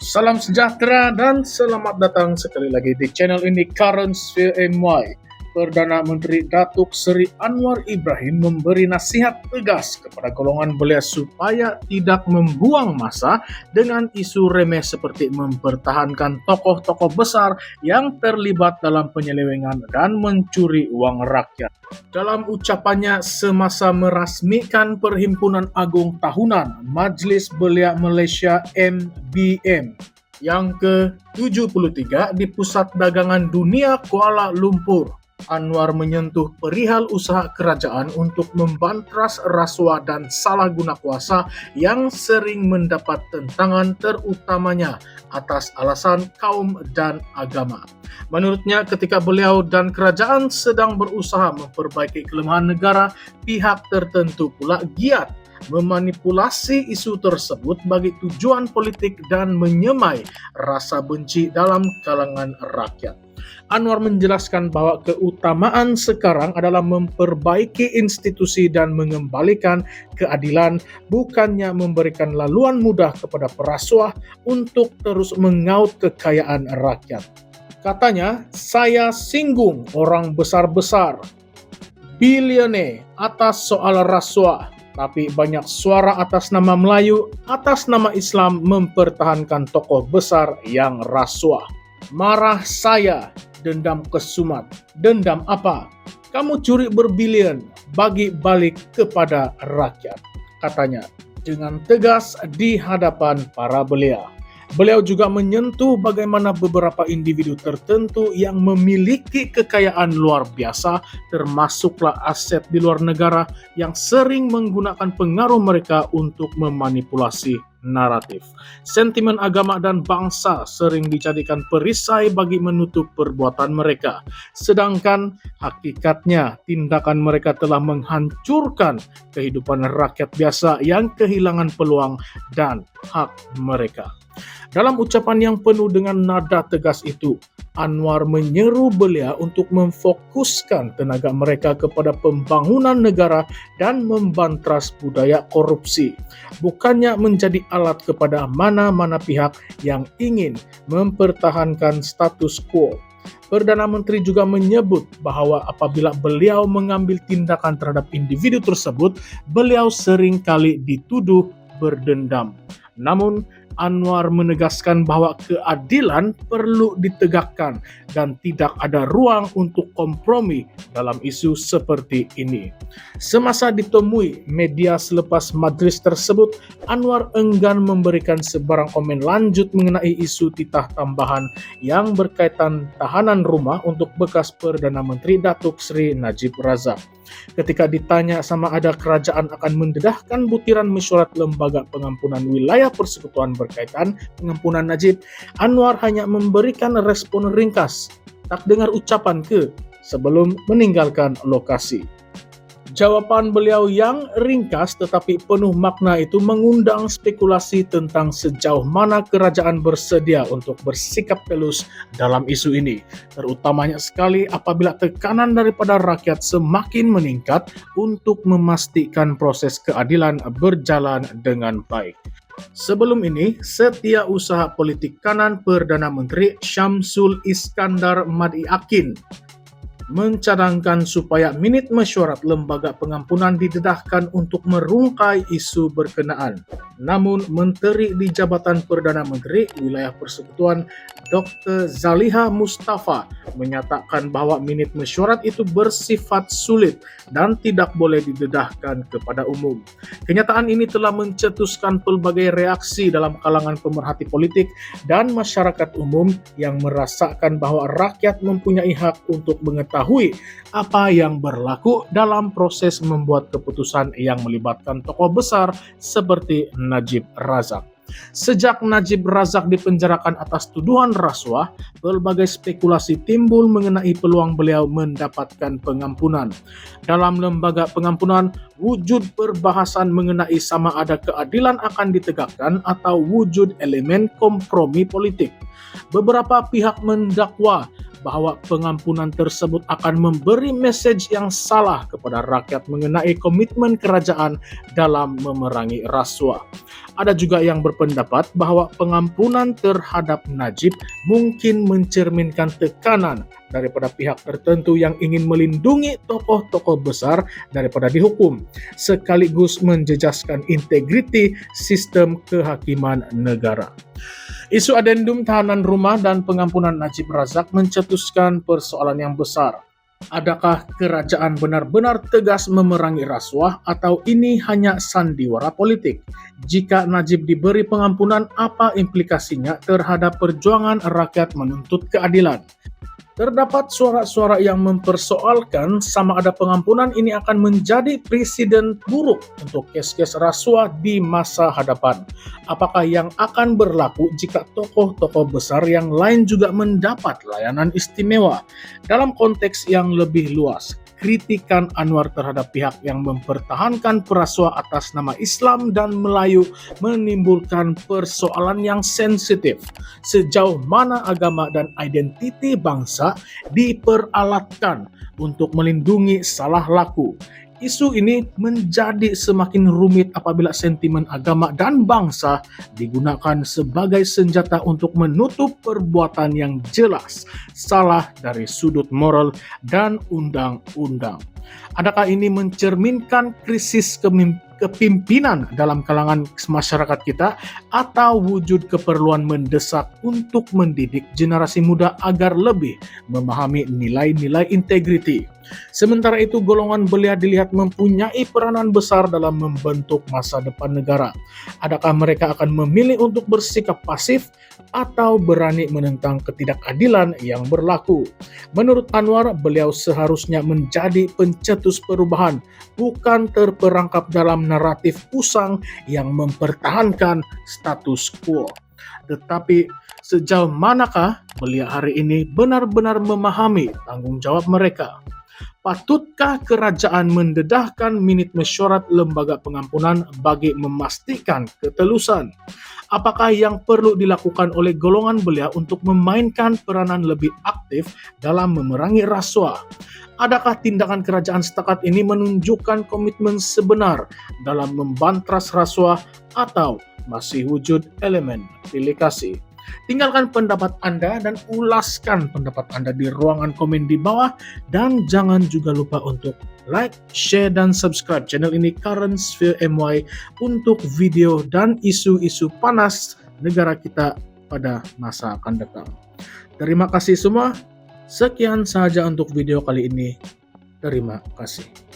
Salam sejahtera dan selamat datang sekali lagi di channel ini Currentsville MY. Perdana Menteri Datuk Seri Anwar Ibrahim memberi nasihat tegas kepada golongan belia supaya tidak membuang masa dengan isu remeh seperti mempertahankan tokoh-tokoh besar yang terlibat dalam penyelewengan dan mencuri uang rakyat. Dalam ucapannya semasa merasmikan Perhimpunan Agung Tahunan Majlis Belia Malaysia MBM yang ke-73 di Pusat Dagangan Dunia Kuala Lumpur, Anwar menyentuh perihal usaha kerajaan untuk membantras rasuah dan salah guna kuasa yang sering mendapat tentangan terutamanya atas alasan kaum dan agama. Menurutnya, ketika beliau dan kerajaan sedang berusaha memperbaiki kelemahan negara, pihak tertentu pula giat memanipulasi isu tersebut bagi tujuan politik dan menyemai rasa benci dalam kalangan rakyat. Anwar menjelaskan bahwa keutamaan sekarang adalah memperbaiki institusi dan mengembalikan keadilan, bukannya memberikan laluan mudah kepada perasuah untuk terus mengaut kekayaan rakyat. Katanya, saya singgung orang besar-besar, bilioner atas soal rasuah, tapi banyak suara atas nama Melayu, atas nama Islam mempertahankan tokoh besar yang rasuah. Marah saya, dendam kesumat. Dendam apa? Kamu curi berbilion, bagi balik kepada rakyat, katanya dengan tegas di hadapan para belia. Beliau juga menyentuh bagaimana beberapa individu tertentu yang memiliki kekayaan luar biasa, termasuklah aset di luar negara, yang sering menggunakan pengaruh mereka untuk memanipulasi naratif. Sentimen agama dan bangsa sering dijadikan perisai bagi menutup perbuatan mereka. Sedangkan hakikatnya tindakan mereka telah menghancurkan kehidupan rakyat biasa yang kehilangan peluang dan hak mereka. Dalam ucapan yang penuh dengan nada tegas itu, Anwar menyeru belia untuk memfokuskan tenaga mereka kepada pembangunan negara dan membantras budaya korupsi, bukannya menjadi alat kepada mana-mana pihak yang ingin mempertahankan status quo. Perdana Menteri juga menyebut bahwa apabila beliau mengambil tindakan terhadap individu tersebut, beliau seringkali dituduh berdendam. Namun, Anwar menegaskan bahwa keadilan perlu ditegakkan dan tidak ada ruang untuk kompromi dalam isu seperti ini. Semasa ditemui media selepas majlis tersebut, Anwar enggan memberikan sebarang komen lanjut mengenai isu titah tambahan yang berkaitan tahanan rumah untuk bekas Perdana Menteri Datuk Seri Najib Razak. Ketika ditanya sama ada kerajaan akan mendedahkan butiran mesyuarat Lembaga Pengampunan Wilayah Persekutuan berkaitan pengampunan Najib, Anwar hanya memberikan respon ringkas, tak dengar ucapan ke, sebelum meninggalkan lokasi. Jawaban beliau yang ringkas tetapi penuh makna itu mengundang spekulasi tentang sejauh mana kerajaan bersedia untuk bersikap telus dalam isu ini, terutamanya sekali apabila tekanan daripada rakyat semakin meningkat untuk memastikan proses keadilan berjalan dengan baik. Sebelum ini, Setiausaha Politik Kanan Perdana Menteri Syamsul Iskandar Madiakin mencadangkan supaya minit mesyuarat Lembaga Pengampunan didedahkan untuk merungkai isu berkenaan. Namun, Menteri di Jabatan Perdana Menteri Wilayah Persekutuan Dr. Zaliha Mustafa menyatakan bahwa minit mesyuarat itu bersifat sulit dan tidak boleh didedahkan kepada umum. Kenyataan ini telah mencetuskan pelbagai reaksi dalam kalangan pemerhati politik dan masyarakat umum yang merasakan bahwa rakyat mempunyai hak untuk mengetahui apa yang berlaku dalam proses membuat keputusan yang melibatkan tokoh besar seperti Najib Razak. Sejak Najib Razak dipenjarakan atas tuduhan rasuah, berbagai spekulasi timbul mengenai peluang beliau mendapatkan pengampunan. Dalam lembaga pengampunan, wujud perbahasan mengenai sama ada keadilan akan ditegakkan atau wujud elemen kompromi politik. Beberapa pihak mendakwa bahwa pengampunan tersebut akan memberi message yang salah kepada rakyat mengenai komitmen kerajaan dalam memerangi rasuah. Ada juga yang berpendapat bahwa pengampunan terhadap Najib mungkin mencerminkan tekanan daripada pihak tertentu yang ingin melindungi tokoh-tokoh besar daripada dihukum, sekaligus menjejaskan integriti sistem kehakiman negara. Isu adendum tahanan rumah dan pengampunan Najib Razak mencetuskan persoalan yang besar. Adakah kerajaan benar-benar tegas memerangi rasuah atau ini hanya sandiwara politik? Jika Najib diberi pengampunan, apa implikasinya terhadap perjuangan rakyat menuntut keadilan? Terdapat suara-suara yang mempersoalkan sama ada pengampunan ini akan menjadi presiden buruk untuk kes-kes rasuah di masa hadapan. Apakah yang akan berlaku jika tokoh-tokoh besar yang lain juga mendapat layanan istimewa? Dalam konteks yang lebih luas, kritikan Anwar terhadap pihak yang mempertahankan perasuah atas nama Islam dan Melayu menimbulkan persoalan yang sensitif. Sejauh mana agama dan identiti bangsa diperalatkan untuk melindungi salah laku? Isu ini menjadi semakin rumit apabila sentimen agama dan bangsa digunakan sebagai senjata untuk menutup perbuatan yang jelas salah dari sudut moral dan undang-undang. Adakah ini mencerminkan krisis kepimpinan dalam kalangan masyarakat kita atau wujud keperluan mendesak untuk mendidik generasi muda agar lebih memahami nilai-nilai integriti? Sementara itu, golongan belia dilihat mempunyai peranan besar dalam membentuk masa depan negara. Adakah mereka akan memilih untuk bersikap pasif atau berani menentang ketidakadilan yang berlaku? Menurut Anwar, beliau seharusnya menjadi pencetus perubahan, bukan terperangkap dalam naratif usang yang mempertahankan status quo. Tetapi sejauh manakah belia hari ini benar-benar memahami tanggung jawab mereka? Patutkah kerajaan mendedahkan minit mesyuarat lembaga pengampunan bagi memastikan ketelusan? Apakah yang perlu dilakukan oleh golongan belia untuk memainkan peranan lebih aktif dalam memerangi rasuah? Adakah tindakan kerajaan setakat ini menunjukkan komitmen sebenar dalam membantras rasuah atau masih wujud elemen pilih kasih? Tinggalkan pendapat Anda dan ulaskan pendapat Anda di ruangan komen di bawah, dan jangan juga lupa untuk like, share, dan subscribe channel ini Currents MY untuk video dan isu-isu panas negara kita pada masa akan datang. Terima kasih semua. Sekian saja untuk video kali ini. Terima kasih.